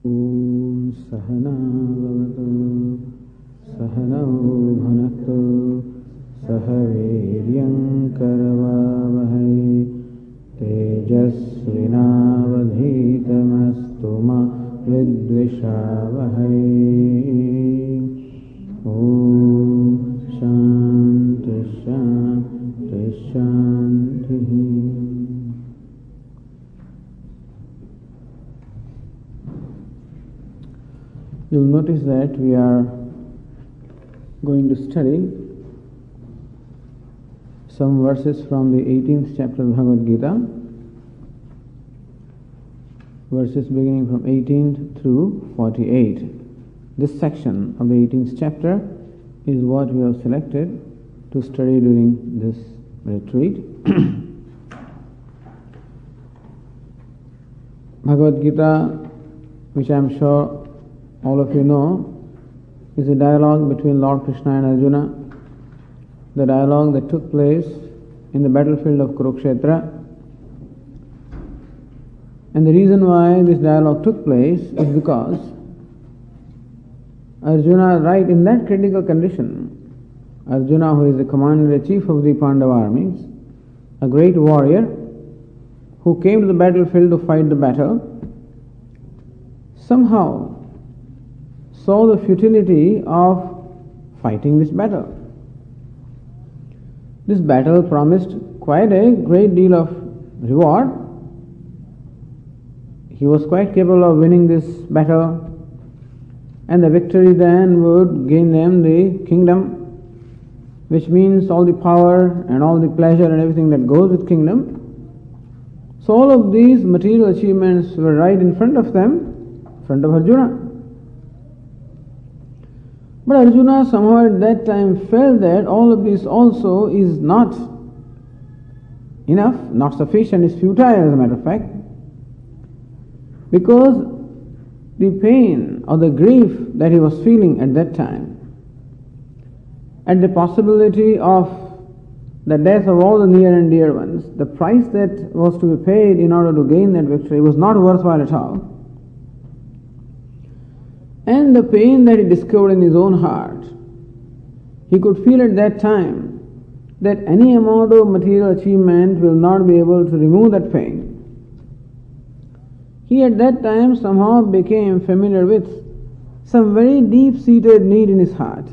ॐ सहना भवतु सहनौ भुनक्तु सह वीर्यं करवावहै तेजस्विनावधीतमस्तु मा विद्विषावहै। ॐ शान्ति शान्ति शान्तिः। You'll notice that we are going to study some verses from the 18th chapter of Bhagavad Gita, verses beginning from 18th through 48. This section of the 18th chapter is what we have selected to study during this retreat. Bhagavad Gita, which I am sure all of you know, is a dialogue between Lord Krishna and Arjuna, the dialogue that took place in the battlefield of Kurukshetra. And the reason why this dialogue took place is because Arjuna, right in that critical condition, Arjuna, who is the commander-in-chief of the Pandava armies, a great warrior who came to the battlefield to fight the battle, somehow saw the futility of fighting this battle. This battle promised quite a great deal of reward. He was quite capable of winning this battle, and the victory then would gain them the kingdom, which means all the power and all the pleasure and everything that goes with kingdom. So all of these material achievements were right in front of them, in front of Arjuna. But Arjuna somehow at that time felt that all of this also is not enough, not sufficient, is futile as a matter of fact, because the pain or the grief that he was feeling at that time, at the possibility of the death of all the near and dear ones, the price that was to be paid in order to gain that victory was not worthwhile at all. And the pain that he discovered in his own heart, he could feel at that time that any amount of material achievement will not be able to remove that pain. He at that time somehow became familiar with some very deep-seated need in his heart.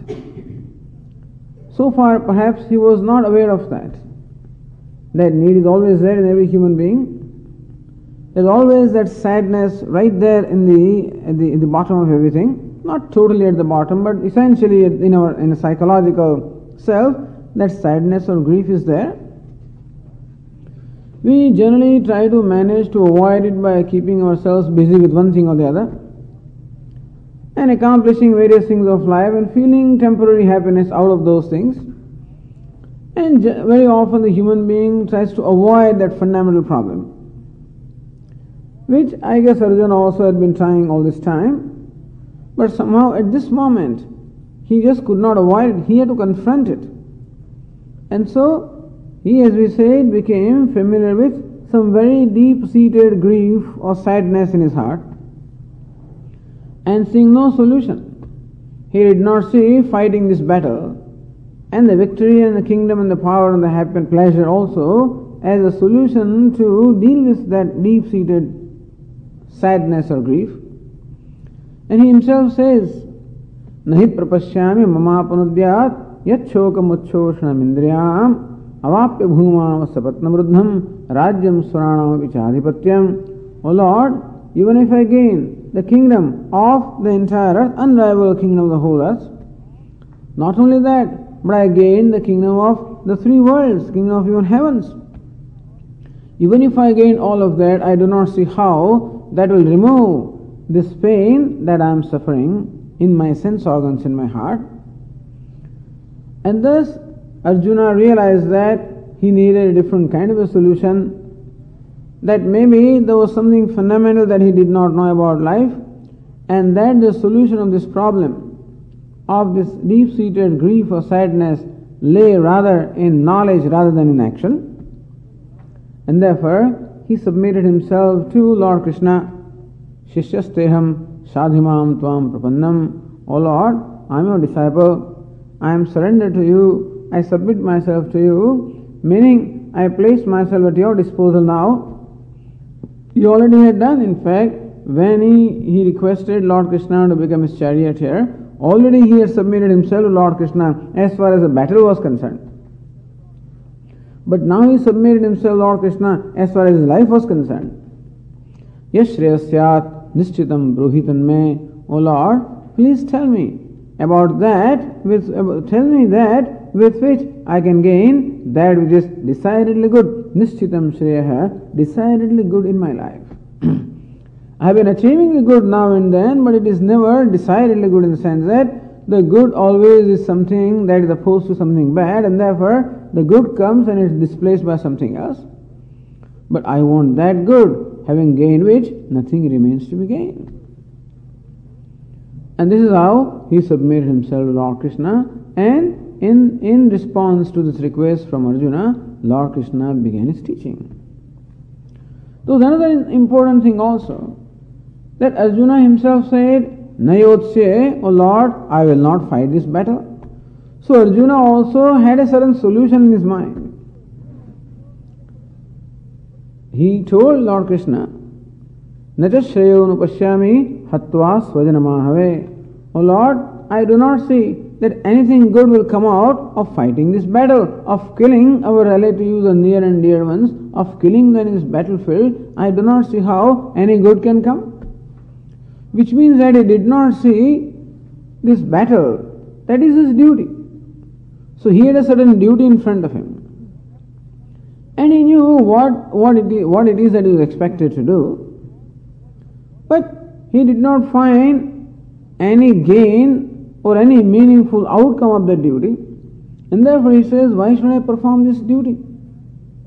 So far perhaps he was not aware of that. That need is always there in every human being. There's always that sadness right there in the bottom of everything. Not totally at the bottom, but essentially in a psychological self, that sadness or grief is there. We generally try to manage to avoid it by keeping ourselves busy with one thing or the other, and accomplishing various things of life and feeling temporary happiness out of those things. And very often the human being tries to avoid that fundamental problem, which I guess Arjuna also had been trying all this time, but somehow at this moment he just could not avoid it. He had to confront it. And so he, as we said, became familiar with some very deep-seated grief or sadness in his heart, and seeing no solution. He did not see fighting this battle and the victory and the kingdom and the power and the happiness and pleasure also as a solution to deal with that deep-seated sadness or grief. And he himself says, Nahi prapashyami mamapanudyat yat shokam uchchoshanam indriyam avapya bhumam sapatnam ruddham rajyam swaranam vichadhipatyam. O Lord, even if I gain the kingdom of the entire earth, unrivaled kingdom of the whole earth, not only that, but I gain the kingdom of the three worlds, kingdom of even heavens. Even if I gain all of that, I do not see how that will remove this pain that I am suffering in my sense organs, in my heart. And thus Arjuna realized that he needed a different kind of a solution, that maybe there was something fundamental that he did not know about life, and that the solution of this problem, of this deep-seated grief or sadness, lay rather in knowledge rather than in action. And therefore he submitted himself to Lord Krishna. Shishyasteham Sadhimam Tvam Prapannam. O Lord, I am your disciple. I am surrendered to you. I submit myself to you. Meaning, I place myself at your disposal now. He already had done, in fact, when he requested Lord Krishna to become his charioteer. Already he had submitted himself to Lord Krishna as far as the battle was concerned. But now he submitted himself to Lord Krishna as far as his life was concerned. Yash Shreyasyat Nishchitam Bruhitan Me. O Lord, please tell me about that, tell me that with which I can gain that which is decidedly good. Nishchitam Shreyaha, decidedly good in my life. I have been achieving the good now and then, but it is never decidedly good in the sense that the good always is something that is opposed to something bad, and therefore the good comes and is displaced by something else. But I want that good, having gained which nothing remains to be gained. And this is how he submitted himself to Lord Krishna, and in response to this request from Arjuna, Lord Krishna began his teaching. There was another important thing also, that Arjuna himself said, Nayotsye, O Lord, I will not fight this battle. So Arjuna also had a certain solution in his mind. He told Lord Krishna, Nacha Shreyo Nupashyami Hatva Swajanamahave. O Lord, I do not see that anything good will come out of fighting this battle, of killing our relatives and near and dear ones, of killing them in this battlefield. I do not see how any good can come. Which means that he did not see this battle. That is his duty. So he had a certain duty in front of him. And he knew what it is that he was expected to do. But he did not find any gain or any meaningful outcome of that duty. And therefore he says, why should I perform this duty?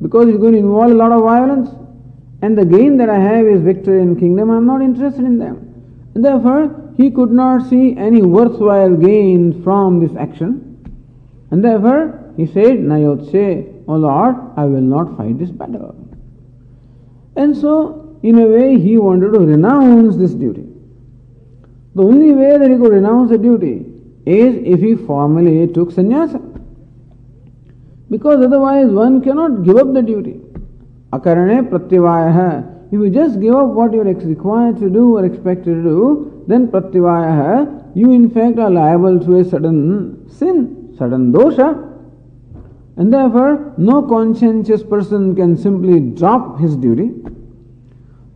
Because it's going to involve a lot of violence. And the gain that I have is victory and kingdom. I am not interested in them. And therefore, he could not see any worthwhile gain from this action. And therefore, he said, Nayotsye, O Lord, I will not fight this battle. And so, in a way, he wanted to renounce this duty. The only way that he could renounce the duty is if he formally took sannyasa. Because otherwise, one cannot give up the duty. Akarane pratyavayaha. If you just give up what you are required to do or expected to do, then pratyavayaha, you in fact are liable to a certain sin, certain dosha. And therefore, no conscientious person can simply drop his duty.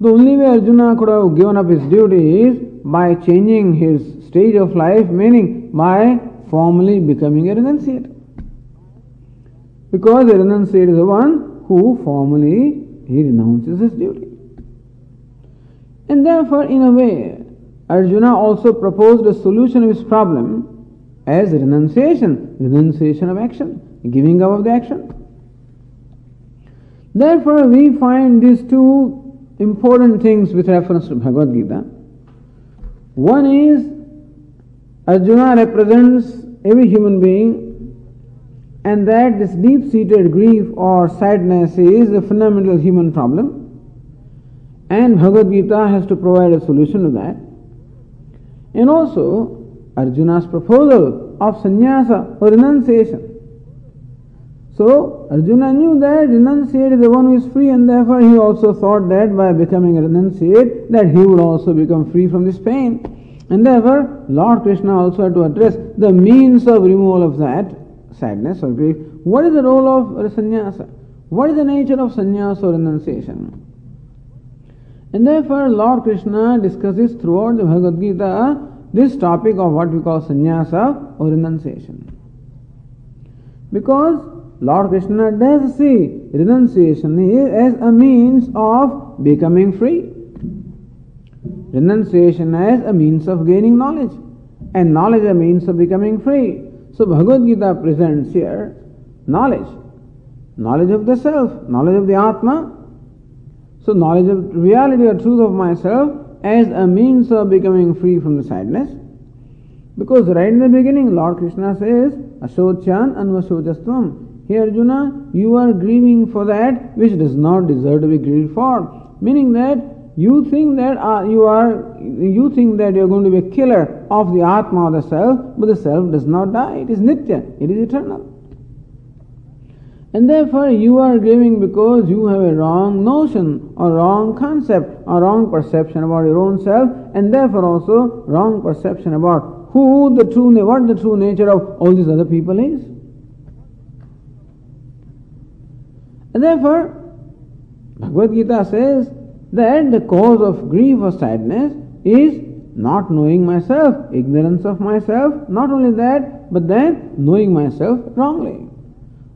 The only way Arjuna could have given up his duty is by changing his stage of life, meaning by formally becoming a renunciate. Because a renunciate is the one who formally he renounces his duty. And therefore, in a way, Arjuna also proposed a solution of his problem as renunciation of action, giving up of the action. Therefore, we find these two important things with reference to Bhagavad Gita. One is, Arjuna represents every human being, and that this deep-seated grief or sadness is a fundamental human problem. And Bhagavad Gita has to provide a solution to that. And also, Arjuna's proposal of sannyasa or renunciation. So, Arjuna knew that renunciate is the one who is free, and therefore he also thought that by becoming a renunciate, that he would also become free from this pain. And therefore, Lord Krishna also had to address the means of removal of that sadness or grief. What is the role of sannyasa? What is the nature of sannyasa or renunciation? And therefore, Lord Krishna discusses throughout the Bhagavad Gita this topic of what we call sannyasa or renunciation. Because Lord Krishna does see renunciation as a means of becoming free. Renunciation as a means of gaining knowledge, and knowledge a means of becoming free. So Bhagavad Gita presents here knowledge of the self, knowledge of the Atma. So knowledge of reality or truth of myself as a means of becoming free from the sadness. Because right in the beginning, Lord Krishna says, Ashochan anvashocastvam. Here Arjuna, you are grieving for that which does not deserve to be grieved for. Meaning that you think that you are going to be a killer of the Atma or the self, but the self does not die. It is Nitya, it is eternal. And therefore you are grieving because you have a wrong notion or wrong concept or wrong perception about your own self, and therefore also wrong perception about what the true nature of all these other people is. And therefore Bhagavad Gita says that the cause of grief or sadness is not knowing myself, ignorance of myself, not only that, but then knowing myself wrongly.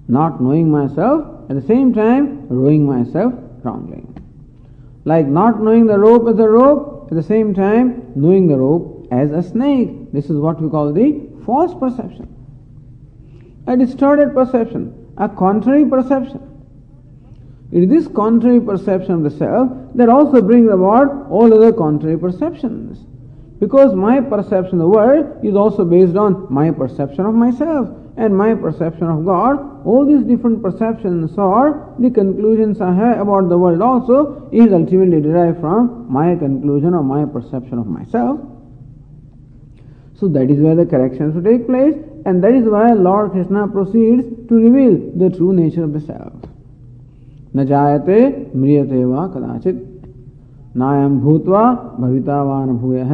Not knowing myself, at the same time knowing myself wrongly. Like not knowing the rope as a rope, at the same time knowing the rope as a snake. This is what we call the false perception. A distorted perception, a contrary perception. It is this contrary perception of the self that also brings about all other contrary perceptions. Because my perception of the world is also based on my perception of myself and my perception of God. All these different perceptions or the conclusions I have about the world also is ultimately derived from my conclusion or my perception of myself. So that is where the corrections will take place, and that is why Lord Krishna proceeds to reveal the true nature of the self. न जायते म्रियते वा कदाचित् नायं भूत्वा भविता वा न भूयः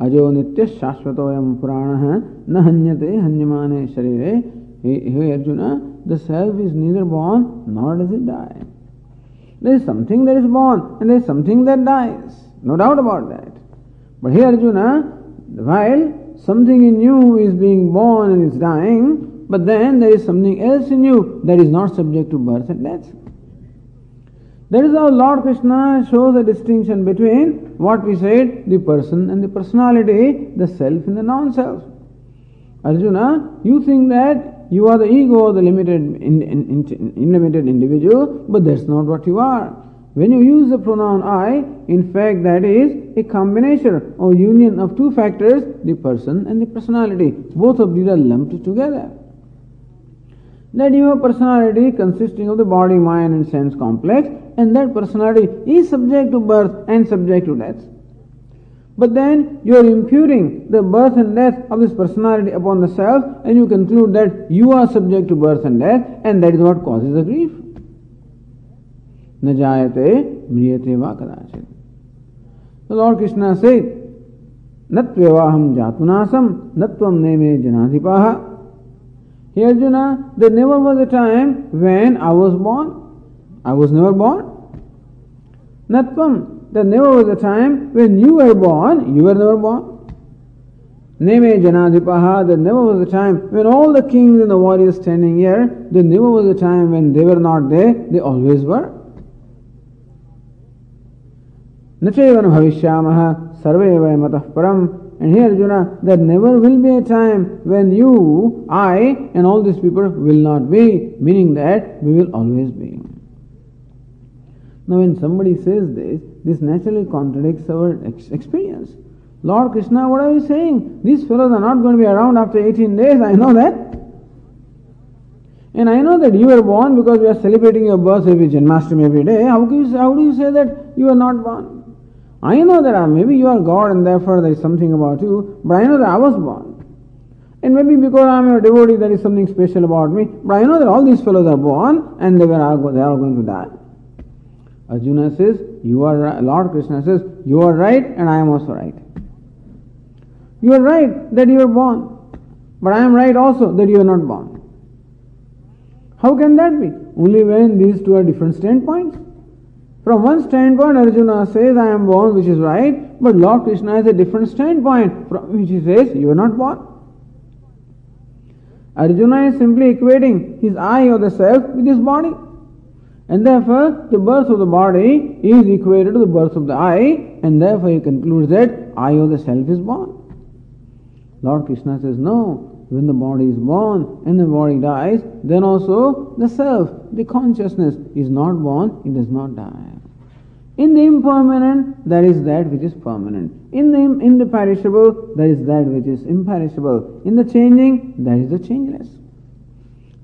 अजो नित्य शाश्वतोऽयं पुराणः न हन्यते हन्यमाने शरीरे. Hey Arjuna, the self is neither born nor does it die. There is something that is born and there is something that dies. No doubt about that. But here Arjuna, while something in you is being born and is dying, but then there is something else in you that is not subject to birth and death. That is how Lord Krishna shows a distinction between what we said, the person and the personality, the self and the non-self. Arjuna, you think that you are the ego or the unlimited individual, but that's not what you are. When you use the pronoun I, in fact that is a combination or union of two factors, the person and the personality. Both of these are lumped together. That you have personality consisting of the body, mind and sense complex, and that personality is subject to birth and subject to death. But then you are imputing the birth and death of this personality upon the self, and you conclude that you are subject to birth and death, and that is what causes the grief. न जायते म्रियते वा कदाचित्. The Lord Krishna said, नत्वेवाहं जातुनासं नत्वं नेमे जनाधिपाः. Hey Arjuna, there never was a time when I was born. I was never born. Natvam, there never was a time when you were born. You were never born. Neme janadipaha, there never was a time when all the kings and the warriors standing here, there never was a time when they were not there. They always were. Nachevana bhavishyamaha sarve vayamatah param. And here Arjuna, there never will be a time when you, I and all these people will not be, meaning that we will always be. Now when somebody says this naturally contradicts our experience. Lord Krishna, what are you saying? These fellows are not going to be around after 18 days, I know that. And I know that you were born because we are celebrating your birth every Janmashtami every day. How do you say that you are not born? I know that maybe you are God and therefore there is something about you, but I know that I was born. And maybe because I am a devotee there is something special about me, but I know that all these fellows are born and they are all going to die. Arjuna says, you are right. Lord Krishna says, you are right and I am also right. You are right that you are born, but I am right also that you are not born. How can that be? Only when these two are different standpoints. From one standpoint, Arjuna says, I am born, which is right, but Lord Krishna has a different standpoint from which he says, you are not born. Arjuna is simply equating his I or the self with his body. And therefore, the birth of the body is equated to the birth of the I, and therefore he concludes that I or the self is born. Lord Krishna says, no, when the body is born and the body dies, then also the self, the consciousness is not born, it does not die. In the impermanent, there is that which is permanent. In the perishable, there is that which is imperishable. In the changing, there is the changeless.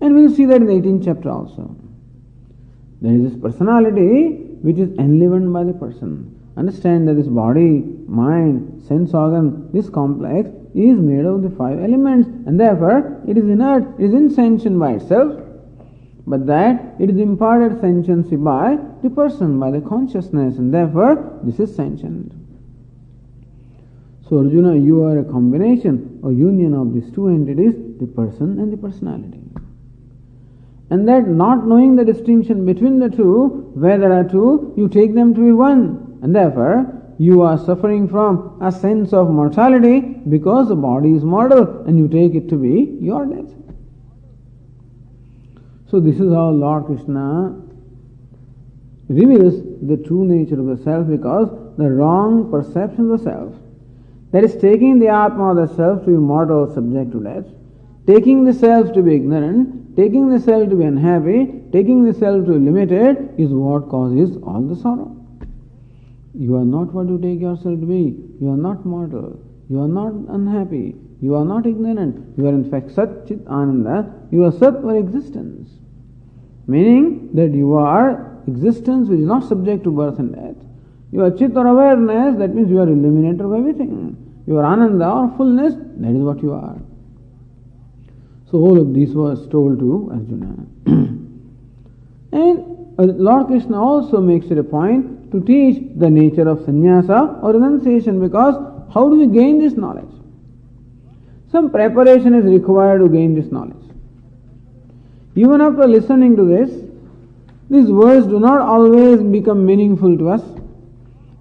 And we will see that in the 18th chapter also. There is this personality which is enlivened by the person. understand that this body, mind, sense organ, this complex is made of the five elements, and therefore it is inert, it is insentient by itself, but that it is imparted sentiency by the person, by the consciousness, and therefore this is sentient. So Arjuna, you are a combination or union of these two entities, the person and the personality. And that not knowing the distinction between the two, where there are two, you take them to be one. And therefore, you are suffering from a sense of mortality because the body is mortal and you take it to be your death. So this is how Lord Krishna reveals the true nature of the self, because the wrong perception of the self, that is taking the Atma of the self to be mortal, subject to death, taking the self to be ignorant, taking the self to be unhappy, taking the self to be limited, is what causes all the sorrow. You are not what you take yourself to be. You are not mortal. You are not unhappy. You are not ignorant. You are in fact Sat Chit Ananda. You are Sat or existence. Meaning that you are existence which is not subject to birth and death. You are Chit or awareness, that means you are illuminator of everything. You are Ananda or fullness, that is what you are. So all of this was told to Arjuna. And Lord Krishna also makes it a point to teach the nature of sannyasa or renunciation, because how do we gain this knowledge? Some preparation is required to gain this knowledge. Even after listening to this, these words do not always become meaningful to us.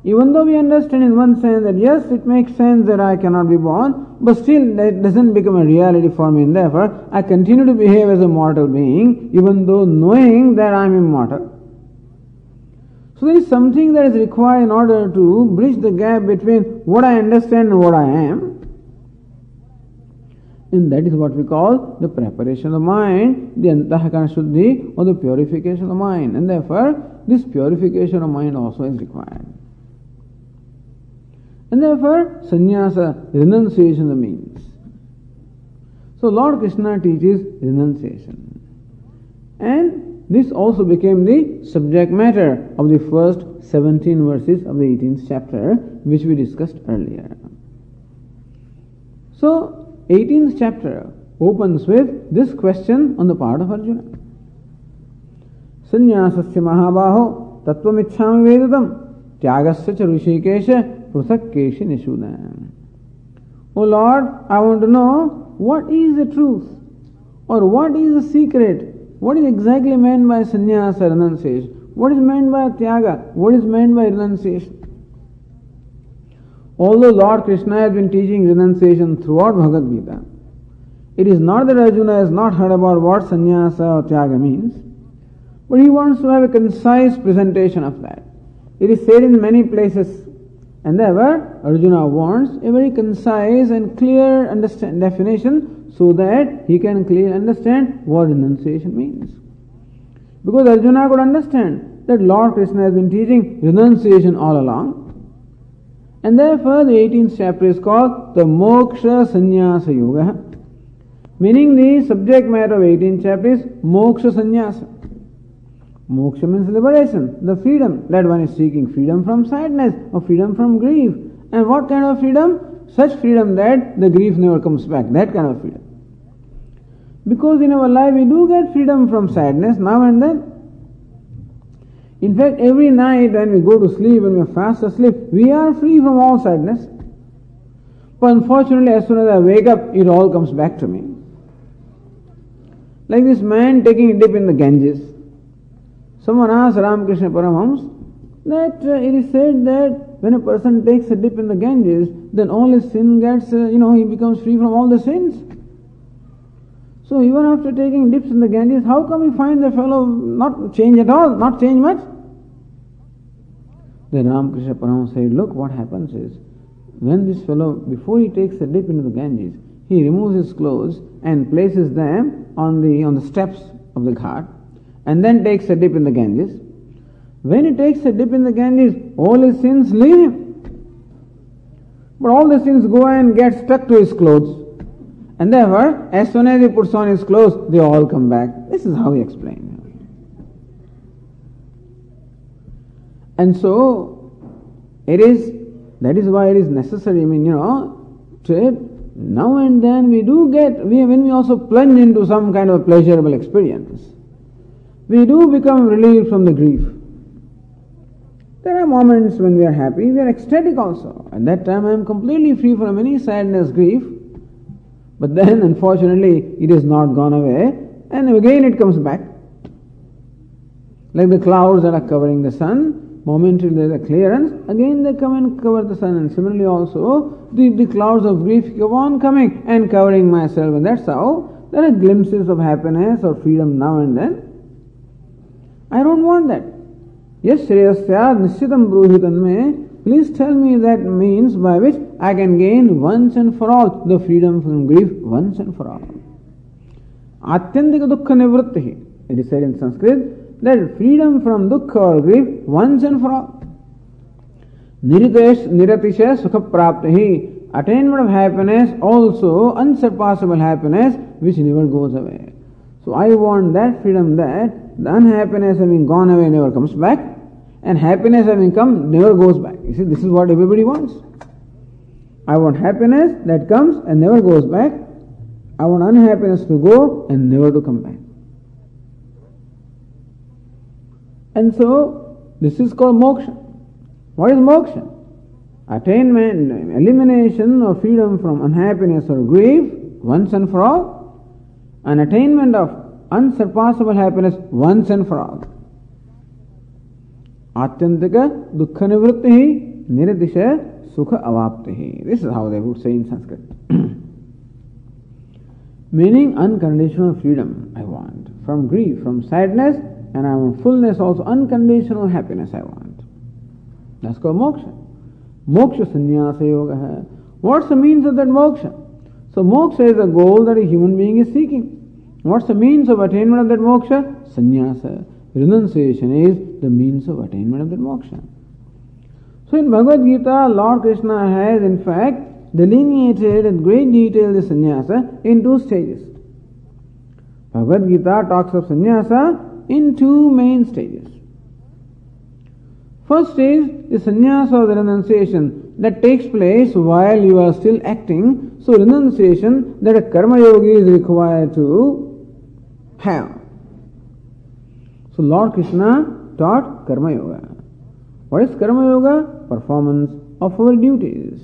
Even though we understand in one sense that yes, it makes sense that I cannot be born, but still that doesn't become a reality for me, and therefore I continue to behave as a mortal being, even though knowing that I am immortal. So there is something that is required in order to bridge the gap between what I understand and what I am. And that is what we call the preparation of the mind, the Antahkarana Shuddhi, or the purification of the mind. And therefore, this purification of mind also is required. And therefore, sannyasa, renunciation, the means. So Lord Krishna teaches renunciation. And this also became the subject matter of the first 17 verses of the 18th chapter, which we discussed earlier. So, 18th chapter opens with this question on the part of Arjuna. Sannyasasya mahabaho tattvamichhami vedatam tyagasya cha rishikesha prusakkeshi nishudan. O Lord, I want to know what is the truth, or what is the secret, what is exactly meant by sannyasa, renunciation, what is meant by tyaga, what is meant by renunciation. Although Lord Krishna has been teaching renunciation throughout Bhagavad Gita, it is not that Arjuna has not heard about what sannyasa or tyaga means, but he wants to have a concise presentation of that. It is said in many places, and therefore Arjuna wants a very concise and clear definition so that he can clearly understand what renunciation means. Because Arjuna could understand that Lord Krishna has been teaching renunciation all along. And therefore the 18th chapter is called the Moksha Sannyasa Yoga, meaning the subject matter of 18th chapter is Moksha Sannyasa. Moksha means liberation, the freedom, that one is seeking freedom from sadness or freedom from grief. And what kind of freedom? Such freedom that the grief never comes back, that kind of freedom. Because in our life we do get freedom from sadness now and then. In fact, every night when we go to sleep, when we are fast asleep, we are free from all sadness. But unfortunately, as soon as I wake up, it all comes back to me. Like this man taking a dip in the Ganges. Someone asked Ramakrishna Paramahamsa that it is said that when a person takes a dip in the Ganges, then all his sin gets, he becomes free from all the sins. So even after taking dips in the Ganges, how come we find the fellow not change at all, not change much? Then Ramakrishna Paramahamsa said, look, what happens is, when this fellow, before he takes a dip into the Ganges, he removes his clothes and places them on the steps of the ghat, and then takes a dip in the Ganges. When he takes a dip in the Ganges, all his sins leave him. But all the sins go and get stuck to his clothes. And therefore, as soon as he puts on his clothes, they all come back. This is how he explained. And so, That is why it is necessary. I mean, now and then when we also plunge into some kind of pleasurable experience, we do become relieved from the grief. There are moments when we are happy, we are ecstatic also. At that time I am completely free from any sadness, grief. But then unfortunately it is not gone away, and again it comes back. Like the clouds that are covering the sun, momentarily there is a clearance, again they come and cover the sun. And similarly also, the clouds of grief go on coming and covering myself, and that's how there are glimpses of happiness or freedom now and then. I don't want that. Yes, Shreyasya Nishitam Bruhitan me, please tell me that means by which I can gain once and for all the freedom from grief once and for all. Atyantika dukkha nivritti. It is said in Sanskrit that freedom from dukkha or grief once and for all. Niratisha sukha prapti. Attainment of happiness, also unsurpassable happiness which never goes away. So I want that freedom, that the unhappiness having gone away never comes back, and happiness having come never goes back. You see, this is what everybody wants. I want happiness that comes and never goes back. I want unhappiness to go and never to come back. And so, this is called moksha. What is moksha? Attainment, elimination of freedom from unhappiness or grief once and for all, an attainment of unsurpassable happiness once and for all. Atyantika dukkha nivritti niradisha sukha avapti. This is how they would say in Sanskrit. Meaning unconditional freedom I want from grief, from sadness, and I want fullness also, unconditional happiness I want. That's called moksha. Moksha sannyasa yoga hai. What's the means of that moksha? So moksha is the goal that a human being is seeking. What's the means of attainment of that moksha? Sannyasa. Renunciation is the means of attainment of that moksha. So in Bhagavad Gita, Lord Krishna has in fact delineated in great detail the sannyasa in two stages. Bhagavad Gita talks of sannyasa in two main stages. First is the sannyasa or the renunciation that takes place while you are still acting. So renunciation that a karma yogi is required to have. So Lord Krishna taught karma yoga. What is karma yoga? Performance of our duties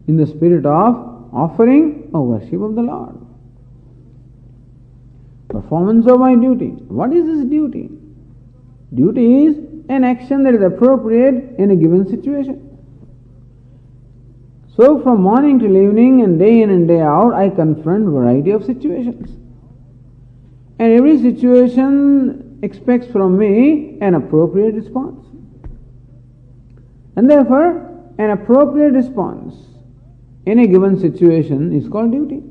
in the spirit of offering or worship of the Lord. Performance of my duty. What is this duty? Duty is an action that is appropriate in a given situation. So from morning till evening and day in and day out, I confront variety of situations. And every situation expects from me an appropriate response. And therefore, an appropriate response in a given situation is called duty.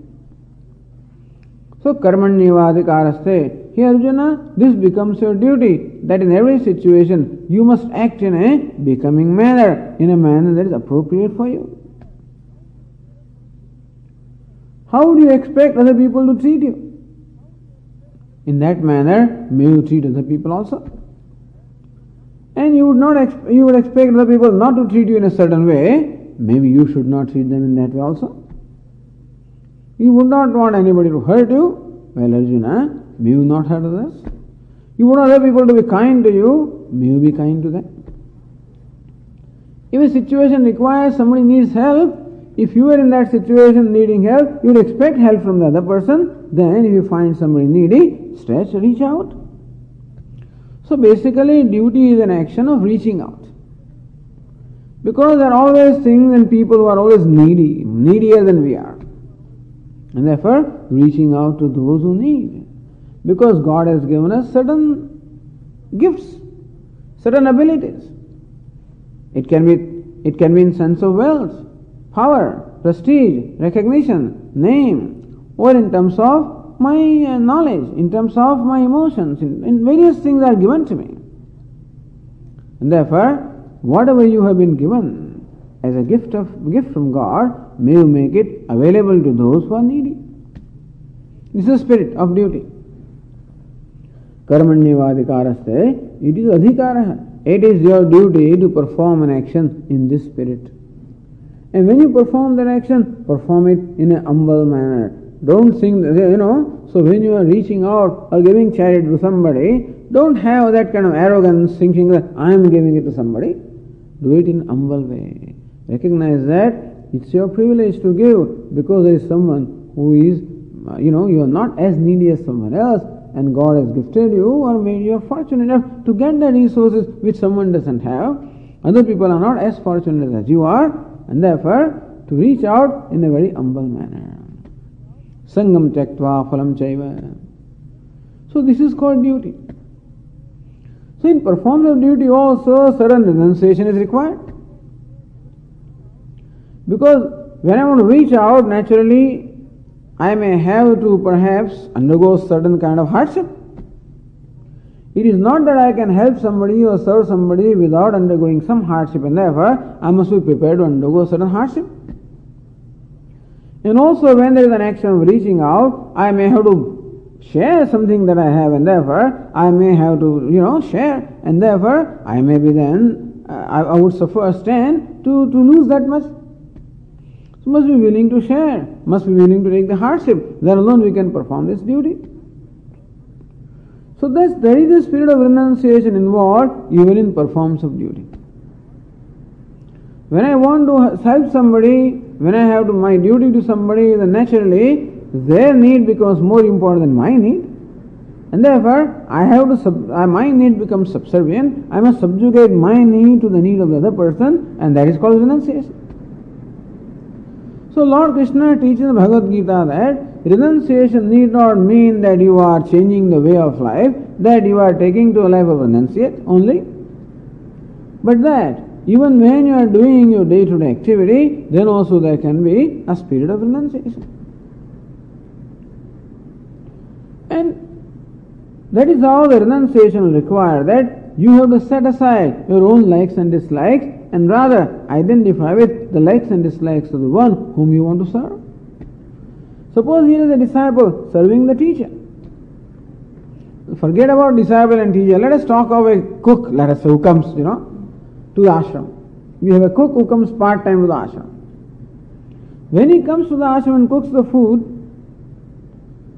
So, karmanyevadikaraste. Here, Arjuna, this becomes your duty, that in every situation you must act in a becoming manner, in a manner that is appropriate for you. How do you expect other people to treat you? In that manner, may you treat other people also. And you would expect other people not to treat you in a certain way. Maybe you should not treat them in that way also. You would not want anybody to hurt you. Well, Arjuna, may you not hurt others. You would not have people to be kind to you. May you be kind to them. If a situation requires somebody needs help, if you are in that situation needing help, you would expect help from the other person. Then if you find somebody needy, stretch, reach out. So basically, duty is an action of reaching out. Because there are always things and people who are always needy, needier than we are. And therefore, reaching out to those who need. Because God has given us certain gifts, certain abilities. It can be in sense of wealth, power, prestige, recognition, name, or in terms of my knowledge, in terms of my emotions, in various things are given to me. And therefore, whatever you have been given as a gift from God, may you make it available to those who are needy. This is the spirit of duty. Karmanyevadikaraste, it is adhikara. it is your duty to perform an action in this spirit. And when you perform that action, perform it in a humble manner. Don't think, so when you are reaching out or giving charity to somebody, don't have that kind of arrogance thinking that I am giving it to somebody. Do it in humble way. Recognize that it's your privilege to give because there is someone who is, you are not as needy as someone else, and God has gifted you or made you fortunate enough to get the resources which someone doesn't have. Other people are not as fortunate as you are, and therefore to reach out in a very humble manner. Sangam tyaktva phalam chaiva. So this is called duty. So in performance of duty also certain renunciation is required. Because when I want to reach out, naturally I may have to perhaps undergo certain kind of hardship. It is not that I can help somebody or serve somebody without undergoing some hardship, and therefore I must be prepared to undergo certain hardship. And also when there is an action of reaching out, I may have to share something that I have, and therefore I may have to, share, and therefore I may be then, I would stand to lose that much. So must be willing to share, must be willing to take the hardship. Then alone we can perform this duty. So there is a spirit of renunciation involved even in performance of duty. When I want to help somebody, when I have my duty to somebody, then naturally their need becomes more important than my need. And therefore, my need becomes subservient. I must subjugate my need to the need of the other person, and that is called renunciation. So Lord Krishna teaches in Bhagavad Gita that renunciation need not mean that you are changing the way of life, that you are taking to a life of renunciate only, but that even when you are doing your day-to-day activity, then also there can be a spirit of renunciation. And that is how the renunciation will require, that you have to set aside your own likes and dislikes and rather identify with the likes and dislikes of the one whom you want to serve. Suppose he is a disciple serving the teacher. Forget about disciple and teacher. Let us talk of a cook, let us say, who comes, to the ashram. We have a cook who comes part-time to the ashram. When he comes to the ashram and cooks the food,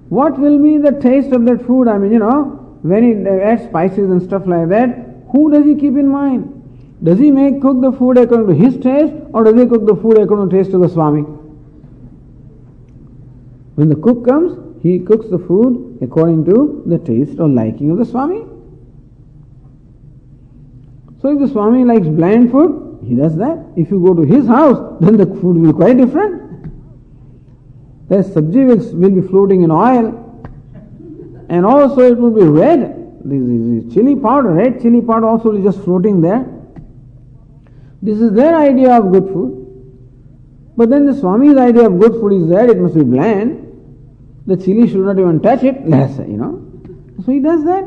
what will be the taste of that food? When he adds spices and stuff like that, who does he keep in mind? Does he cook the food according to his taste, or does he cook the food according to the taste of the Swami? When the cook comes, he cooks the food according to the taste or liking of the Swami. So if the Swami likes bland food, he does that. If you go to his house, then the food will be quite different. The sabji will be floating in oil, and also it will be red. This chili powder, red chili powder also is just floating there. This is their idea of good food. But then the Swami's idea of good food is that it must be bland. The chili should not even touch it, let us say, So he does that.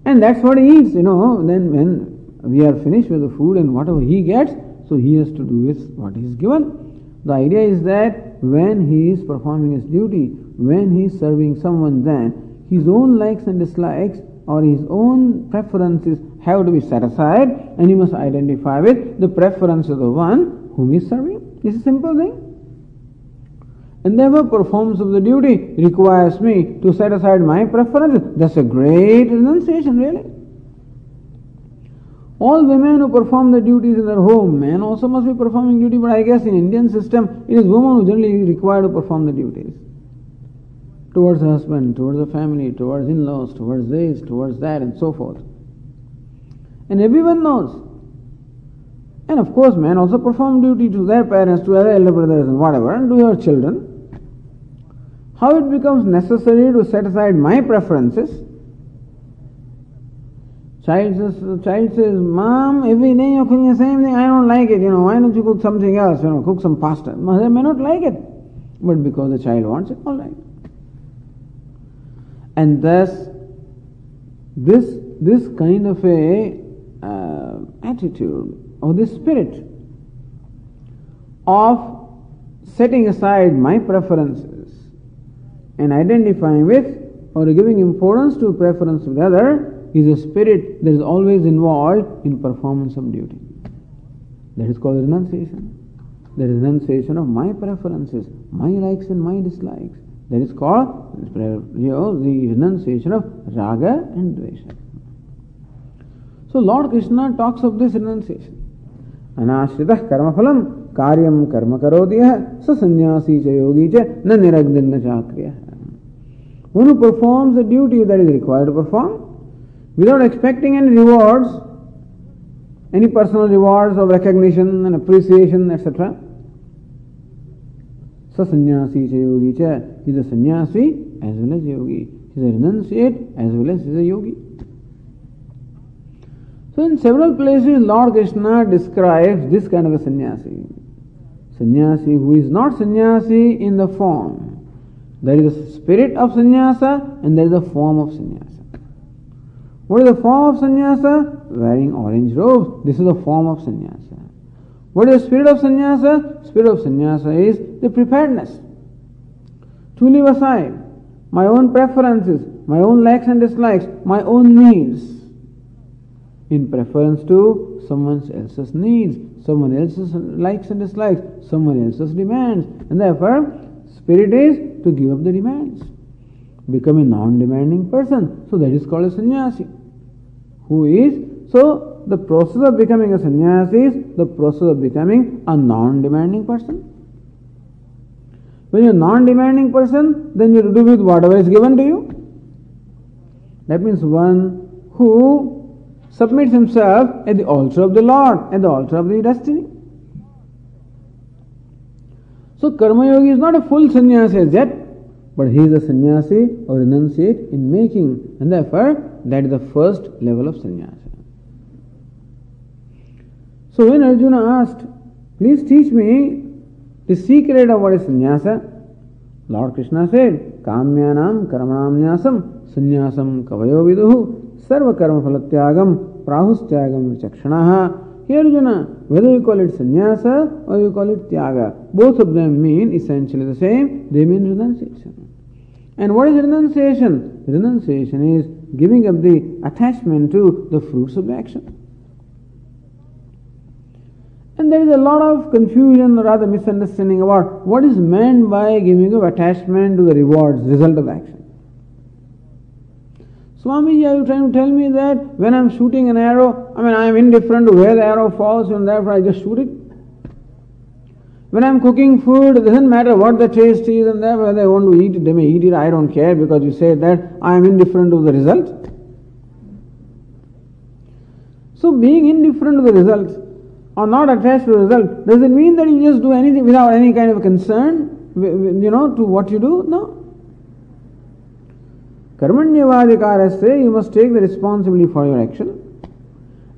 And that's what he eats, Then when we are finished with the food and whatever he gets, so he has to do with what he is given. The idea is that when he is performing his duty, when he is serving someone, then his own likes and dislikes or his own preferences have to be set aside, and he must identify with the preference of the one whom he is serving. This is a simple thing. And therefore performance of the duty requires me to set aside my preferences. That's a great renunciation, really. All women who perform the duties in their home, men also must be performing duty, but I guess in Indian system, it is women who generally require to perform the duties. Towards the husband, towards the family, towards in-laws, towards this, towards that, and so forth. And everyone knows. And of course, men also perform duty to their parents, to their elder brothers and whatever, and to their children. How it becomes necessary to set aside my preferences. Child says, Mom, every day you're cooking the same thing, I don't like it, why don't you cook something else, cook some pasta. Mother may not like it, but because the child wants it, all right. And thus, this kind of a attitude or this spirit of setting aside my preferences and identifying with or giving importance to preference of the other, is a spirit that is always involved in performance of duty. That is called renunciation. That is renunciation of my preferences, my likes and my dislikes. That is called the renunciation of raga and dvesha. So Lord Krishna talks of this renunciation. Anashritah karma phalam karyam karma karodiyah sa sannyasi cha yogi cha na niragdanna chakriyah. One who performs the duty that is required to perform without expecting any rewards, any personal rewards of recognition and appreciation, etc. Sa sannyasi cha yogi cha, he is a sannyasi as well as yogi. He is a renunciate as well as he is a yogi. So in several places Lord Krishna describes this kind of a sannyasi. Sannyasi who is not sannyasi in the form. There is a spirit of sannyasa and there is a form of sannyasa. What is the form of sannyasa? Wearing orange robes. This is the form of sannyasa. What is the spirit of sannyasa? Spirit of sannyasa is the preparedness to leave aside my own preferences, my own likes and dislikes, my own needs, in preference to someone else's needs, someone else's likes and dislikes, someone else's demands. And therefore, spirit is to give up the demands. Become a non-demanding person. So that is called a sannyasi. So the process of becoming a sannyasi is the process of becoming a non-demanding person. When you are a non-demanding person, then you have to do with whatever is given to you. That means one who submits himself at the altar of the Lord, at the altar of the destiny. So Karma Yogi is not a full sannyasi as yet, but he is a sannyasi or renunciate in making, and therefore that is the first level of sannyasa. So when Arjuna asked, please teach me the secret of what is sannyasa, Lord Krishna said, Kamyanam Karmanam Nyasam Sannyasam Kavayo Viduhu Sarva Karma Phalatyagam Prahustyagam Vichakshanaha. Here Arjuna, whether you call it sannyasa or you call it tyaga, both of them mean essentially the same. They mean renunciation. And what is renunciation? Renunciation is giving up the attachment to the fruits of the action. And there is a lot of confusion or rather misunderstanding about what is meant by giving up attachment to the rewards, result of action. Swamiji, are you trying to tell me that when I am shooting an arrow, I am indifferent to where the arrow falls and therefore I just shoot it? When I am cooking food, it doesn't matter what the taste is and therefore whether I want to eat it, they may eat it, I don't care because you say that I am indifferent to the result. So being indifferent to the result or not attached to the result, does it mean that you just do anything without any kind of concern, to what you do? No. Karmanyavadikarasya, you must take the responsibility for your action.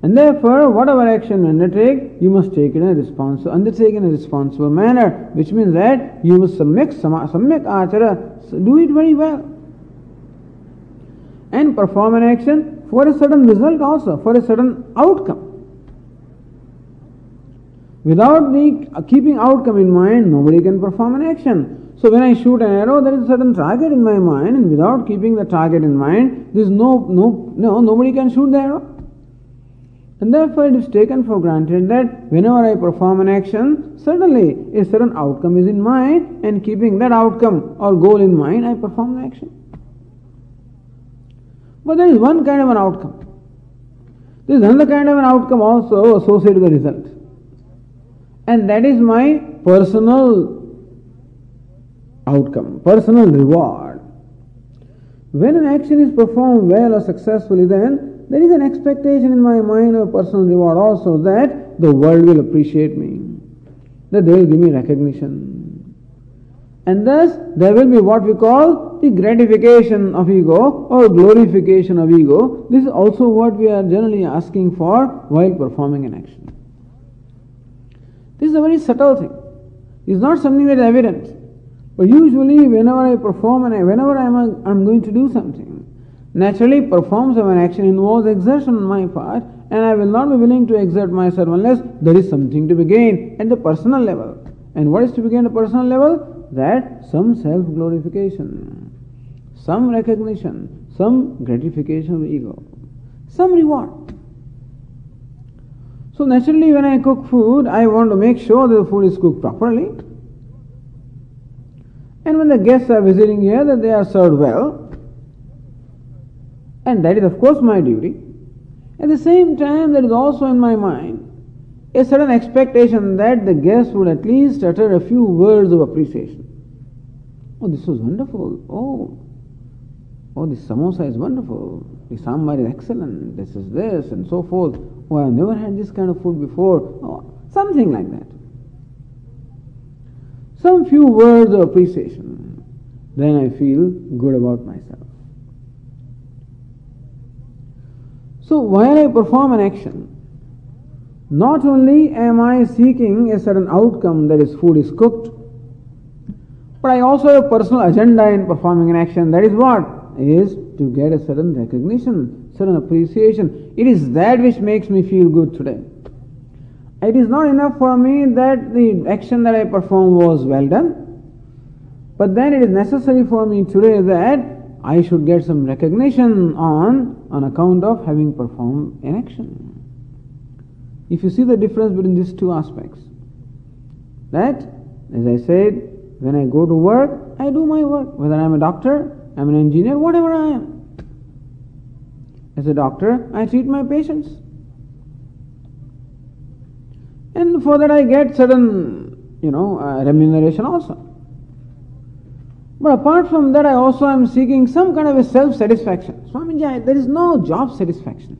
And therefore, whatever action you undertake, you must undertake in a responsible manner, which means that you must samyak achara, do it very well. And perform an action for a certain result also, for a certain outcome. Without keeping outcome in mind, nobody can perform an action. So when I shoot an arrow, there is a certain target in my mind, and without keeping the target in mind, there is nobody can shoot the arrow. And therefore it is taken for granted that whenever I perform an action, certainly a certain outcome is in mind, and keeping that outcome or goal in mind, I perform the action. But there is one kind of an outcome. There is another kind of an outcome also associated with the result. And that is my personal outcome, personal reward. When an action is performed well or successfully, then there is an expectation in my mind of personal reward also, that the world will appreciate me, that they will give me recognition. And thus there will be what we call the gratification of ego or glorification of ego. This is also what we are generally asking for while performing an action. This is a very subtle thing. It's not something that is evident. But usually whenever I perform and whenever I'm going to do something, naturally performance of an action involves exertion on my part, and I will not be willing to exert myself unless there is something to be gained at the personal level. And what is to be gained at the personal level? That some self-glorification, some recognition, some gratification of the ego. some reward. So naturally when I cook food, I want to make sure that the food is cooked properly. And when the guests are visiting here, that they are served well. And that is of course my duty. At the same time, there is also in my mind a certain expectation that the guests would at least utter a few words of appreciation. Oh, this was wonderful. Oh, this samosa is wonderful. The sambar is excellent. This is this and so forth. Oh, I have never had this kind of food before. Oh, something like that. Some few words of appreciation. Then I feel good about myself. So while I perform an action, not only am I seeking a certain outcome, that is food is cooked, but I also have a personal agenda in performing an action. That is what? Is to get a certain recognition, certain appreciation. It is that which makes me feel good today. It is not enough for me that the action that I performed was well done, but then it is necessary for me today that I should get some recognition on account of having performed an action. If you see the difference between these two aspects, that, as I said, when I go to work, I do my work. Whether I am a doctor, I am an engineer, whatever I am. As a doctor, I treat my patients. And for that I get certain, remuneration also. But apart from that, I also am seeking some kind of a self-satisfaction. Swamiji, there is no job satisfaction.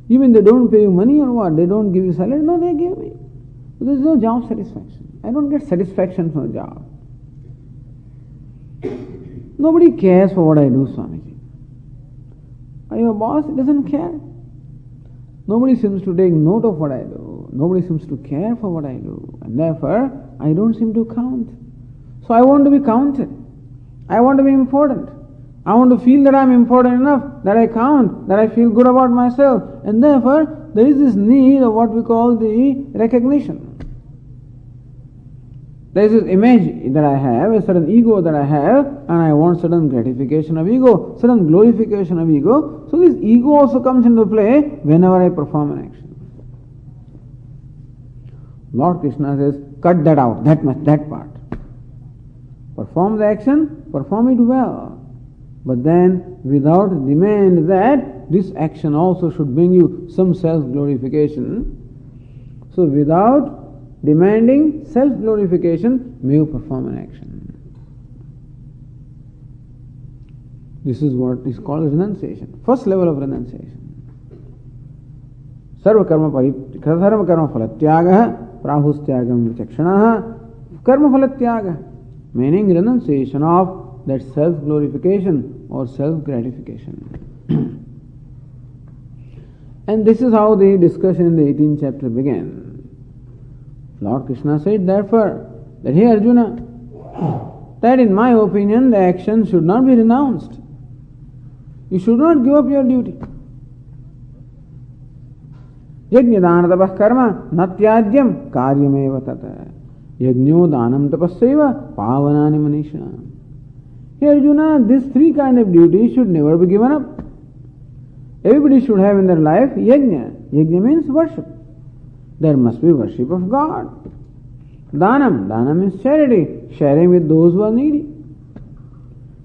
Even they don't pay you money or what, they don't give you salary, no, they give me. There is no job satisfaction. I don't get satisfaction from a job. Nobody cares for what I do, Swamiji. Are you a boss? He doesn't care. Nobody seems to take note of what I do. Nobody seems to care for what I do. And therefore, I don't seem to count. So I want to be counted. I want to be important. I want to feel that I am important enough, that I count, that I feel good about myself. And therefore, there is this need of what we call the recognition. There is this image that I have, a certain ego that I have, and I want certain gratification of ego, certain glorification of ego. So this ego also comes into play whenever I perform an action. Lord Krishna says, cut that out, that part. Perform the action, perform it well. But then, without demand that this action also should bring you some self-glorification. So without demanding self-glorification, may you perform an action. This is what is called renunciation. First level of renunciation. Sarva karma phalatyaga prahustyagam vichakshanaha karma phalatyaga, meaning renunciation of that self-glorification or self-gratification. And this is how the discussion in the 18th chapter began. Lord Krishna said, therefore, that hey Arjuna, that in my opinion the action should not be renounced. You should not give up your duty. Yajnadana tapah karma natyadyam karyameva tata. Yajnyo danam tapassaiva pavanani manisha. Hey Arjuna, these three kind of duties should never be given up. Everybody should have in their life yajna. Yajna means worship. There must be worship of God. Danam. Danam means charity, sharing with those who are needy.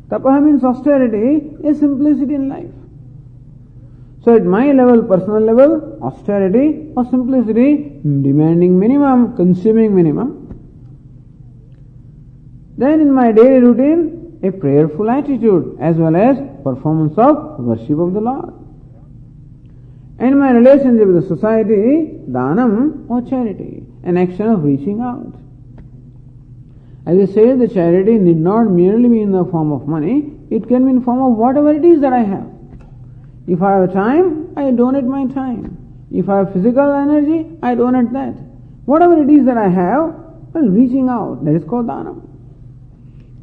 Tapaha means austerity, a simplicity in life. So at my level, personal level, austerity or simplicity, demanding minimum, consuming minimum. Then in my daily routine, a prayerful attitude as well as performance of worship of the Lord. And my relationship with the society, danam or charity, an action of reaching out. As I say, the charity need not merely be in the form of money, it can be in the form of whatever it is that I have. If I have time, I donate my time. If I have physical energy, I donate that. Whatever it is that I have, well, reaching out, that is called danam.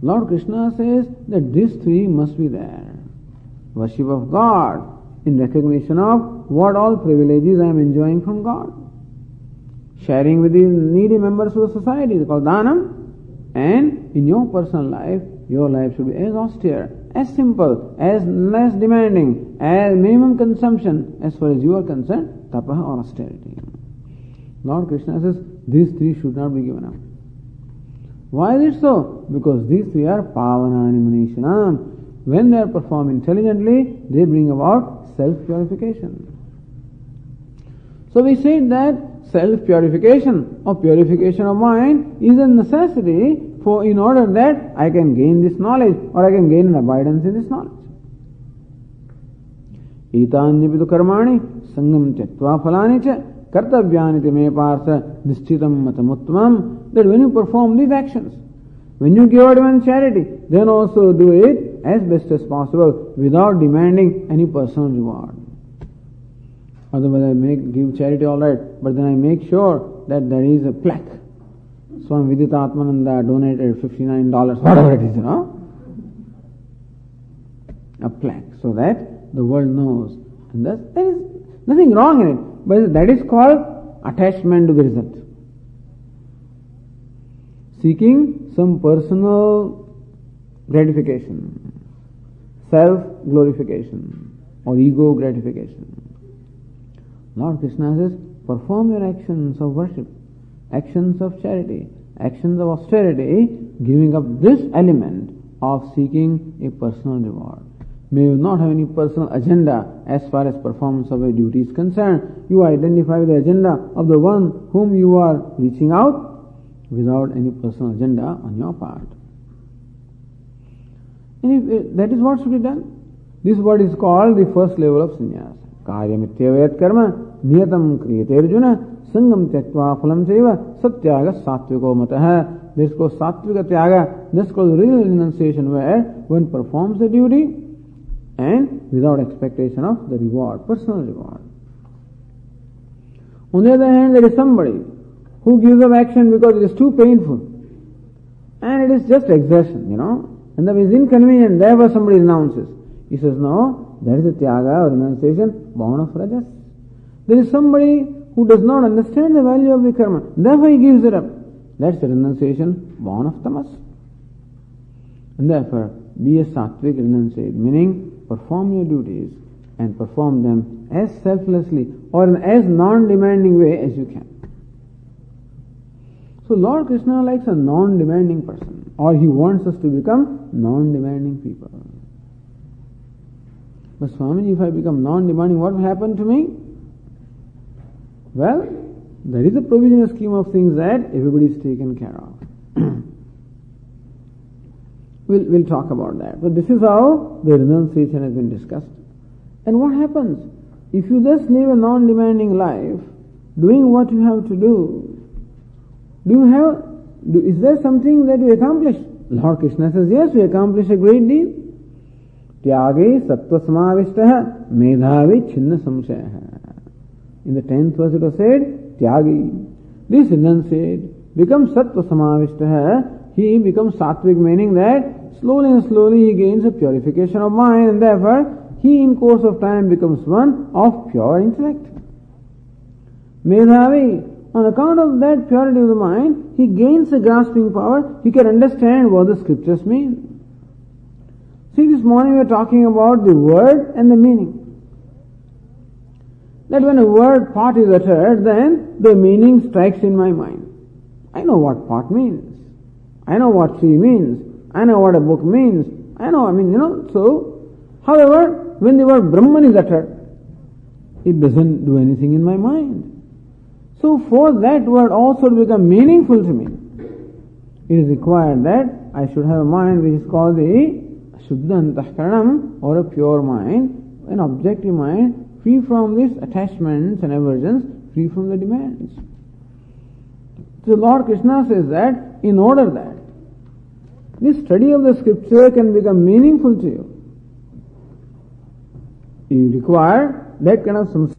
Lord Krishna says that these three must be there. Worship of God, in recognition of what all privileges I am enjoying from God. Sharing with the needy members of the society is called danam. And in your personal life, your life should be as austere, as simple, as less demanding, as minimum consumption as far as you are concerned, tapaha or austerity. Lord Krishna says these three should not be given up. Why is it so? Because these three are pavanani manishanam. When they are performed intelligently, they bring about self-purification. So we said that self-purification or purification of mind is a necessity for in order that I can gain this knowledge or I can gain an abidance in this knowledge. Etanyapitu karmani sangam tyaktva phalani cha kartavyani me partha nishchitam matamuttamam. That when you perform these actions, when you give out even charity, then also do it as best as possible without demanding any personal reward. Otherwise I give charity all right, but then I make sure that there is a plaque. Swami Vidita Atmananda donated $59, whatever it is, a plaque, so that the world knows. And thus there is nothing wrong in it, but that is called attachment to the result. Seeking some personal gratification, self-glorification, or ego gratification. Lord Krishna says, perform your actions of worship, actions of charity, actions of austerity, giving up this element of seeking a personal reward. May you not have any personal agenda as far as performance of a duty is concerned. You identify with the agenda of the one whom you are reaching out without any personal agenda on your part. And if that is what should be done. This is what is called the first level of sannyasa. Karyamityavayat karma niyatam kriyate arjuna sangam tyaktva phalam chaiva satyaga sattviko matah. This is called sattvika tyaga. This is called real renunciation, where one performs the duty and without expectation of the reward, personal reward. On the other hand, there is somebody who gives up action because it is too painful and it is just exertion, and that is inconvenient, therefore somebody renounces. He says, no, that is a tyaga or renunciation born of rajas. There is somebody who does not understand the value of the karma, therefore he gives it up. That's a renunciation born of tamas. And therefore, be a sattvic renunciate, meaning perform your duties and perform them as selflessly or in as non-demanding way as you can. So Lord Krishna likes a non-demanding person, or he wants us to become non-demanding people. But Swamiji, if I become non-demanding, what will happen to me? Well, there is a provisional scheme of things that everybody is taken care of. We'll talk about that. But this is how the renunciation has been discussed. And what happens? If you just live a non-demanding life, doing what you have to do, is there something that you accomplish? Lord Krishna says, yes, we accomplish a great deal. Tyage sattva samavishtaha medhavi chinna samshayaha. In the 10th verse it was said, Tyagi. This renunciate becomes sattva samavishtaha. He becomes sattvic, meaning that slowly and slowly he gains a purification of mind, and therefore he in course of time becomes one of pure intellect. Medhavi. On account of that purity of the mind, he gains a grasping power. He can understand what the scriptures mean. See, this morning we are talking about the word and the meaning. That when a word pot is uttered, then the meaning strikes in my mind. I know what pot means. I know what tree means. I know what a book means. So, however, when the word Brahman is uttered, it doesn't do anything in my mind. So for that word also to become meaningful to me, it is required that I should have a mind which is called the Shuddha Antahkaranam, or a pure mind, an objective mind, free from these attachments and aversions, free from the demands. So Lord Krishna says that in order that this study of the scripture can become meaningful to you require that kind of samsara.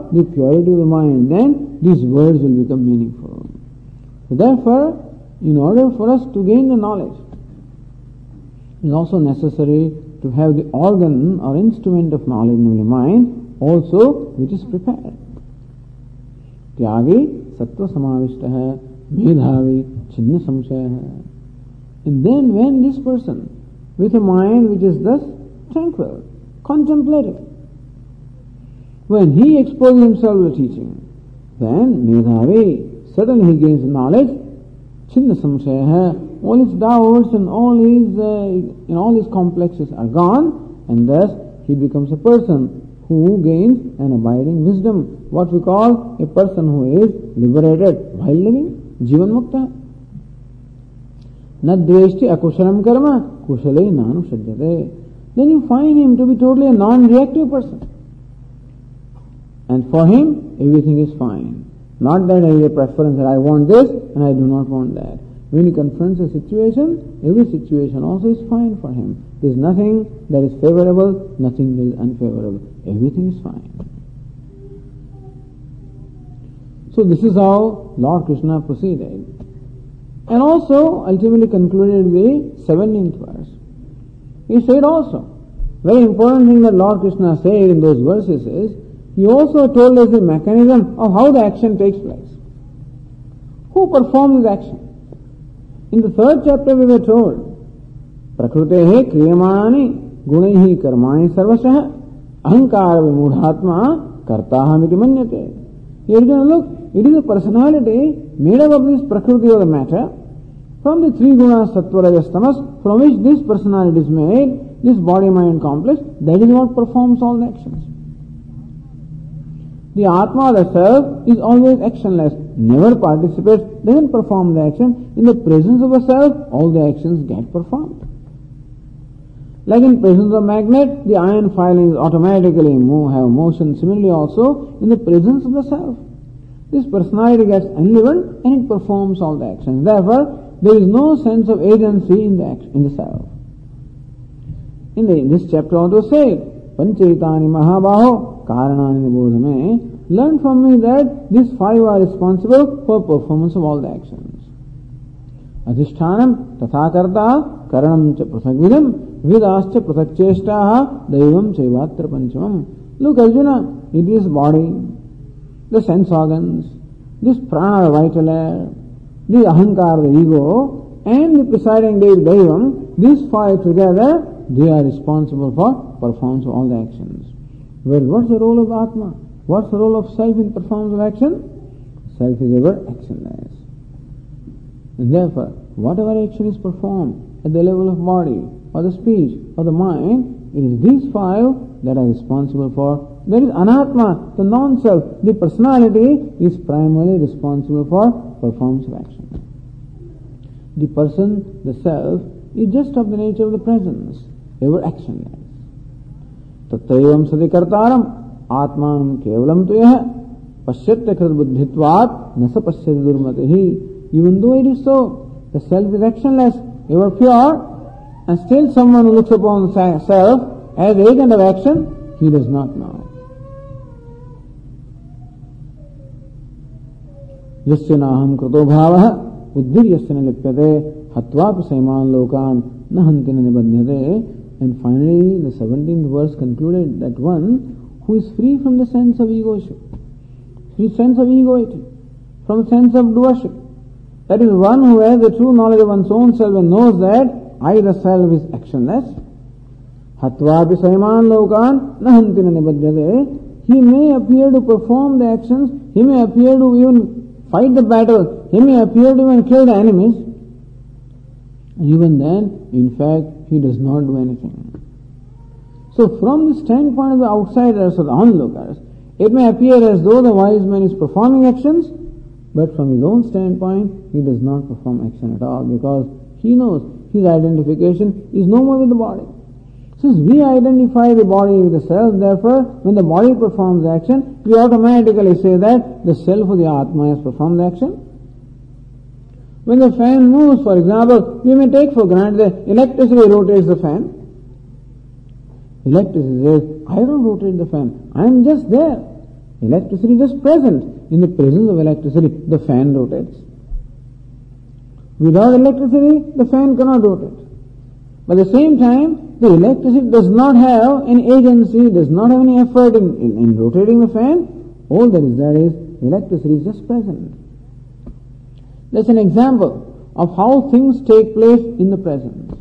The purity of the mind, then these words will become meaningful. So therefore, in order for us to gain the knowledge, it is also necessary to have the organ or instrument of knowledge, namely mind, also which is prepared. Tyagi sattva samavishtaha, medhavi chinna samshayaha. And then when this person, with a mind which is thus tranquil, contemplative, when he exposes himself to the teaching, then medhavi, suddenly he gains knowledge, chinna samshayaha, all his doubts and all his complexes are gone, and thus he becomes a person who gains an abiding wisdom, what we call a person who is liberated while living, jivan mukta. Na dveshti akushalam karma, kushale nanu sajjate. Then you find him to be totally a non-reactive person. And for him, everything is fine. Not that I have a preference that I want this and I do not want that. When he confronts a situation, every situation also is fine for him. There is nothing that is favorable, nothing that is unfavorable. Everything is fine. So this is how Lord Krishna proceeded. And also ultimately concluded the 17th verse. He said also, very important thing that Lord Krishna said in those verses is, he also told us the mechanism of how the action takes place. Who performs this action? In the 3rd chapter we were told, Prakrutehe kriyamani gunaihi karmani sarvasah ahankara vimudhatma kartaham iti manyate. Here you can look, it is a personality made up of this prakriti of the matter, from the 3 gunas sattva rajas tamas, from which this personality is made, this body-mind complex, that is what performs all the actions. The Atma, the self, is always actionless, never participates, doesn't perform the action. In the presence of a self, all the actions get performed. Like in presence of magnet, the iron filings automatically have motion. Similarly also, in the presence of the self, this personality gets enlivened and it performs all the actions. Therefore, there is no sense of agency in the self. In this chapter also said, Panchaitani Mahabaho Karanani Bodhame, learn from me that these 5 are responsible for performance of all the actions. Adhishtanam tathakarta karanam cha prathagvidam vidascha prathakcheshtaha daivam chaivatra panchamam. Look Arjuna, it is body, the sense organs, this prana, the vital air, the ahankar, the ego, and the presiding deity daivam, these 5 together, they are responsible for performance of all the actions. Well, what's the role of Atma? What's the role of self in performance of action? Self is ever actionless. And therefore, whatever action is performed at the level of body, or the speech, or the mind, it is these 5 that are responsible for. There is Anatma, the non-self, the personality is primarily responsible for performance of action. The person, the self, is just of the nature of the presence, ever actionless. Tattvavam sadikartaram atmanam kevalam tuyah pashyatya krit buddhitvat nasa pashyati durmatihi. Even though it is so, the self is actionless, ever pure, and still someone who looks upon the self as agent of action, he does not know. Yasya naham krito bhavah uddhir yasya na lipyate hatvapi saiman lokan nahanti na nibadhyate. And finally, the 17th verse concluded that one who is free from the sense of egoship, free sense of egoity, from the sense of doership, that is one who has the true knowledge of one's own self and knows that I, the self, is actionless. Hatvapi saiman lokan nahantina nibadhyate. He may appear to perform the actions, he may appear to even fight the battle, he may appear to even kill the enemies. Even then, in fact, he does not do anything. So from the standpoint of the outsiders or the onlookers, it may appear as though the wise man is performing actions, but from his own standpoint, he does not perform action at all, because he knows his identification is no more with the body. Since we identify the body with the self, therefore, when the body performs the action, we automatically say that the self of the Atma has performed the action. When the fan moves, for example, we may take for granted that electricity rotates the fan. Electricity says, I don't rotate the fan, I am just there. Electricity is just present. In the presence of electricity, the fan rotates. Without electricity, the fan cannot rotate. But at the same time, the electricity does not have any agency, does not have any effort in rotating the fan. All that is there is electricity is just present. That's an example of how things take place in the present.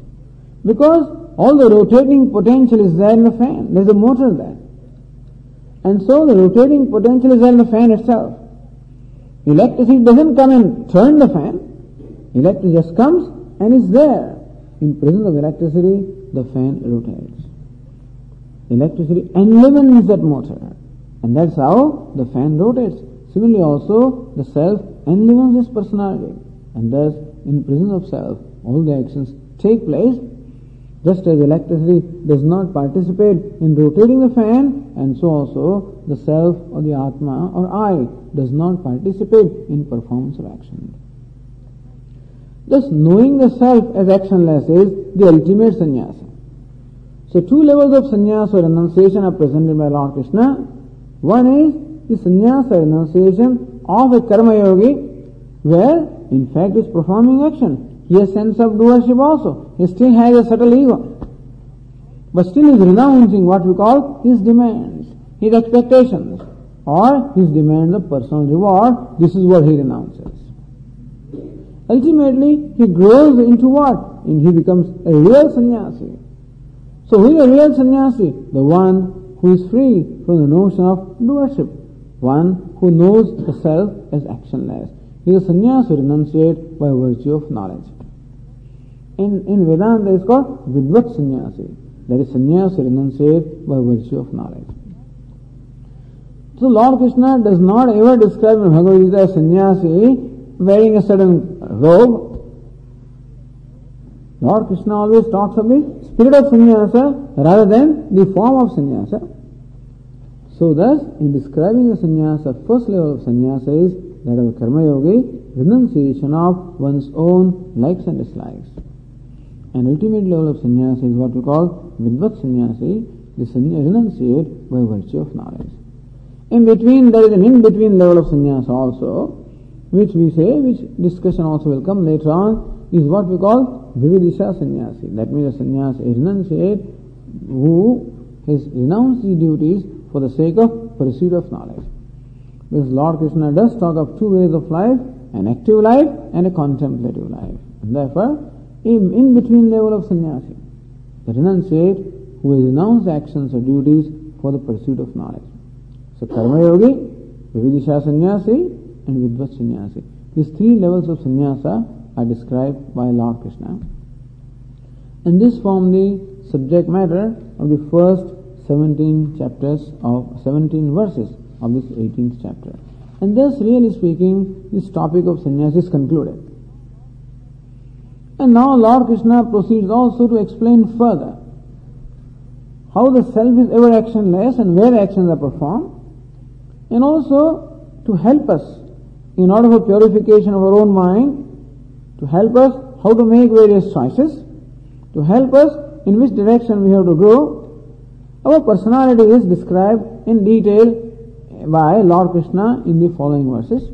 Because all the rotating potential is there in the fan. There's a motor there. And so the rotating potential is there in the fan itself. Electricity doesn't come and turn the fan. Electricity just comes and is there. In presence of electricity, the fan rotates. Electricity enlivens that motor. And that's how the fan rotates. Similarly also, the self enlivens its personality. And thus, in presence of self, all the actions take place. Just as electricity does not participate in rotating the fan, and so also the self or the Atma or I does not participate in performance of action. Thus, knowing the self as actionless is the ultimate sannyasa. So, two levels of sannyasa or renunciation are presented by Lord Krishna. One is the sannyasa renunciation of a karma yogi, where in fact is performing action. He has sense of doership also. He still has a subtle ego. But still is renouncing what we call his demands, his expectations, or his demands of personal reward. This is what he renounces. Ultimately, he grows into what? He becomes a real sannyasi. So who is a real sannyasi? The one who is free from the notion of doership. One who knows the self as actionless. He is a sannyasi who renunciates by virtue of knowledge. In Vedanta it is called Vidvat sannyasi. That is sannyasi renunciates by virtue of knowledge. So Lord Krishna does not ever describe in Bhagavad Gita as sannyasi wearing a certain robe. Lord Krishna always talks of the spirit of sannyasa rather than the form of sannyasa. So thus, in describing the sannyasa, first level of sannyasa is that of a karma yogi, renunciation of one's own likes and dislikes. And ultimate level of sannyasa is what we call vidvat sannyasi, the renunciate by virtue of knowledge. In between, there is an in-between level of sannyasa also, which we say, which discussion also will come later on, is what we call vividisha sannyasi. That means a sannyasi, a renunciate who has renounced the duties for the sake of pursuit of knowledge. Because Lord Krishna does talk of two ways of life, an active life and a contemplative life. And therefore, in between level of sannyasi, the renunciate who has renounced actions or duties for the pursuit of knowledge. So karma yogi, vividisha sannyasi and vidvat sannyasi. These three levels of sannyasa are described by Lord Krishna. And this form the subject matter of the first 17 verses of this 18th chapter. And thus, really speaking, this topic of sannyasa is concluded. And now Lord Krishna proceeds also to explain further how the self is ever actionless and where actions are performed, and also to help us in order for purification of our own mind, to help us how to make various choices, to help us in which direction we have to go. Our personality is described in detail by Lord Krishna in the following verses.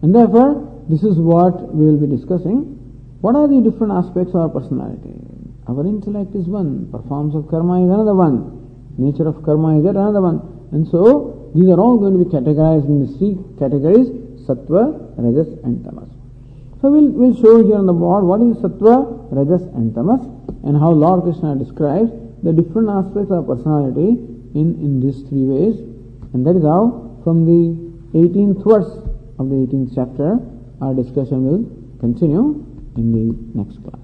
And therefore, this is what we will be discussing. What are the different aspects of our personality? Our intellect is one, performance of karma is another one, nature of karma is yet another one. And so, these are all going to be categorized in the three categories, sattva, rajas and tamas. So we'll show here on the board what is sattva, rajas and tamas, and how Lord Krishna describes the different aspects of personality in these three ways. And that is how from the 18th verse of the 18th chapter our discussion will continue in the next class.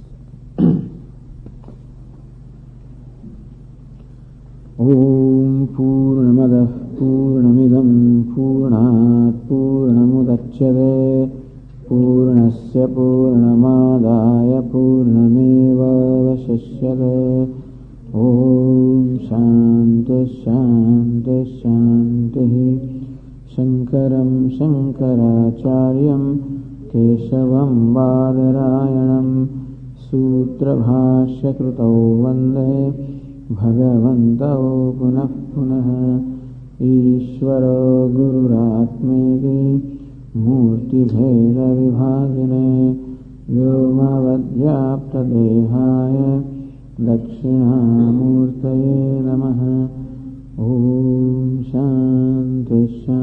Om Purnamadah Purnamidam Purnat Purnamudachyate Purnasya Purnamadaya Purnameva Vashishyate. Om Shanti Shanti Shanti. Shankaram Shankaracharyam Keshavam Badarayanam Sutra Bhashya Krutau Vande Bhagavantau Punah Punah. Ishvaro Gururatmedi Murti Bheda Vibhagine Vyomavadvyapta Dehaya Dakshinamurtaye Namaha. Om Shanti Shanti.